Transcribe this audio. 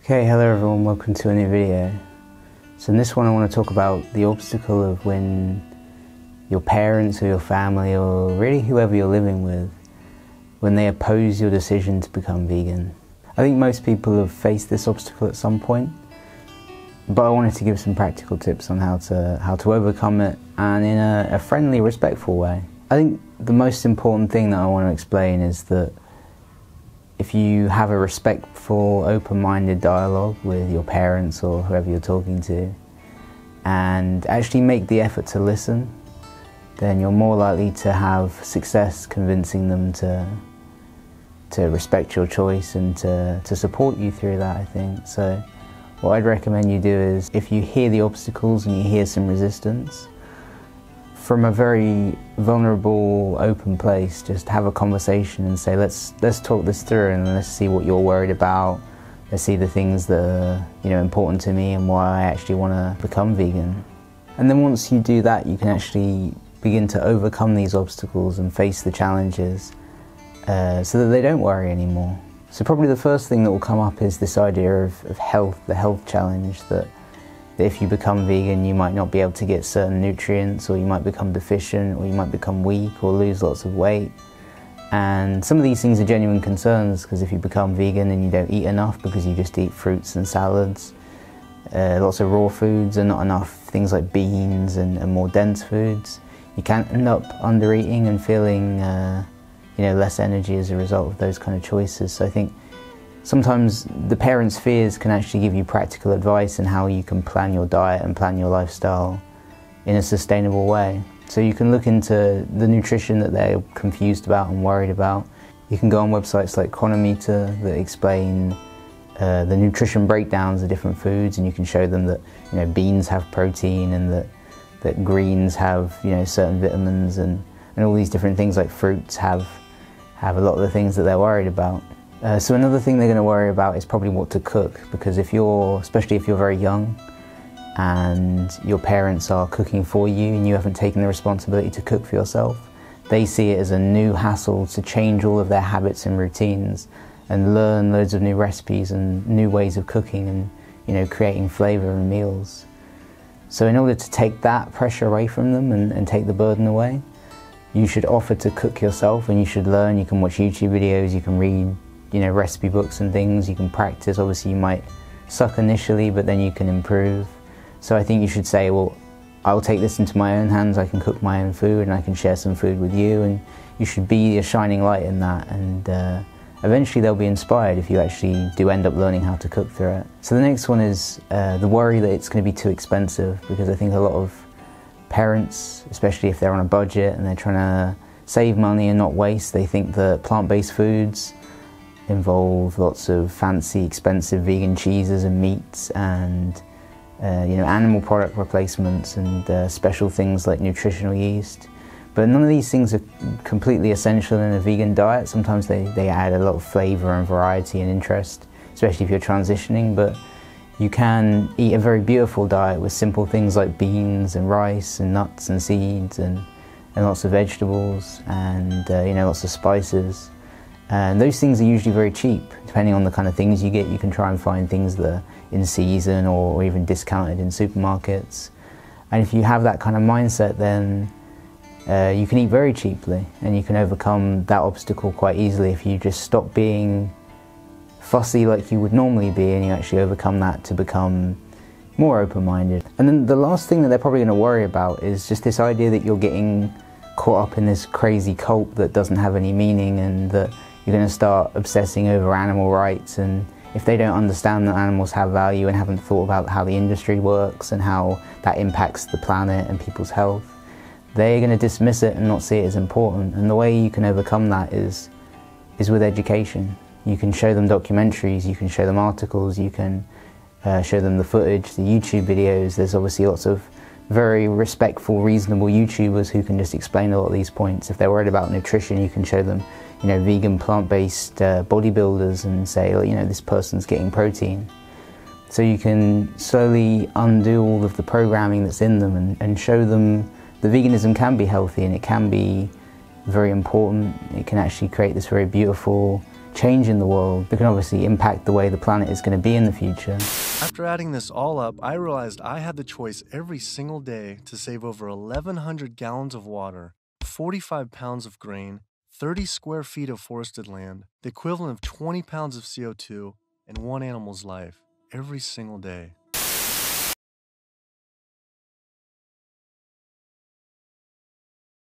Okay, hello everyone, welcome to a new video. So in this one I want to talk about the obstacle of when your parents or your family or really whoever you're living with, when they oppose your decision to become vegan. I think most people have faced this obstacle at some point, but I wanted to give some practical tips on how to overcome it, and in a friendly, respectful way. I think the most important thing that I want to explain is that if you have a respectful, open-minded dialogue with your parents or whoever you're talking to, and actually make the effort to listen, then you're more likely to have success convincing them to respect your choice and to support you through that, I think. So what I'd recommend you do is, if you hear the obstacles and you hear some resistance, from a very vulnerable, open place, just have a conversation and say, let's talk this through and let's see what you're worried about. Let's see the things that are important to me and why I actually want to become vegan. And then once you do that, you can actually begin to overcome these obstacles and face the challenges so that they don't worry anymore. So probably the first thing that will come up is this idea of health, the health challenge, that if you become vegan you might not be able to get certain nutrients, or you might become deficient, or you might become weak or lose lots of weight. And some of these things are genuine concerns, because if you become vegan and you don't eat enough because you just eat fruits and salads, lots of raw foods and not enough things like beans and more dense foods, you can end up under eating and feeling less energy as a result of those kind of choices. So I think sometimes the parents' fears can actually give you practical advice on how you can plan your diet and plan your lifestyle in a sustainable way. So you can look into the nutrition that they're confused about and worried about. You can go on websites like Cronometer that explain the nutrition breakdowns of different foods, and you can show them that beans have protein and that greens have certain vitamins, and all these different things like fruits have a lot of the things that they're worried about. So another thing they're going to worry about is probably what to cook, because especially if you're very young and your parents are cooking for you and you haven't taken the responsibility to cook for yourself, they see it as a new hassle to change all of their habits and routines and learn loads of new recipes and new ways of cooking and creating flavour in meals. So in order to take that pressure away from them and take the burden away, you should offer to cook yourself, and you should learn. You can watch YouTube videos, you can read recipe books and things, you can practice. Obviously you might suck initially, but then you can improve. So I think you should say, well, I'll take this into my own hands, I can cook my own food and I can share some food with you, and you should be a shining light in that, and eventually they'll be inspired if you actually do end up learning how to cook through it. So the next one is the worry that it's going to be too expensive, because I think a lot of parents, especially if they're on a budget and they're trying to save money and not waste, they think that plant-based foods involve lots of fancy, expensive vegan cheeses and meats and animal product replacements and special things like nutritional yeast. But none of these things are completely essential in a vegan diet. Sometimes they add a lot of flavour and variety and interest, especially if you're transitioning, but you can eat a very beautiful diet with simple things like beans and rice and nuts and seeds and lots of vegetables and lots of spices. And those things are usually very cheap. Depending on the kind of things you get, you can try and find things that are in season or even discounted in supermarkets. And if you have that kind of mindset, then you can eat very cheaply, and you can overcome that obstacle quite easily if you just stop being fussy like you would normally be, and you actually overcome that to become more open-minded. And then the last thing that they're probably going to worry about is just this idea that you're getting caught up in this crazy cult that doesn't have any meaning, and that you're going to start obsessing over animal rights. And if they don't understand that animals have value and haven't thought about how the industry works and how that impacts the planet and people's health, they're going to dismiss it and not see it as important. And the way you can overcome that is with education. You can show them documentaries, you can show them articles, you can show them the footage, the YouTube videos. There's obviously lots of very respectful, reasonable YouTubers who can just explain a lot of these points. If they're worried about nutrition, you can show them vegan, plant-based bodybuilders and say, this person's getting protein. So you can slowly undo all of the programming that's in them and show them that veganism can be healthy and it can be very important. It can actually create this very beautiful change in the world, they can obviously impact the way the planet is going to be in the future. After adding this all up, I realized I had the choice every single day to save over 1,100 gallons of water, 45 pounds of grain, 30 square feet of forested land, the equivalent of 20 pounds of CO2, and one animal's life every single day.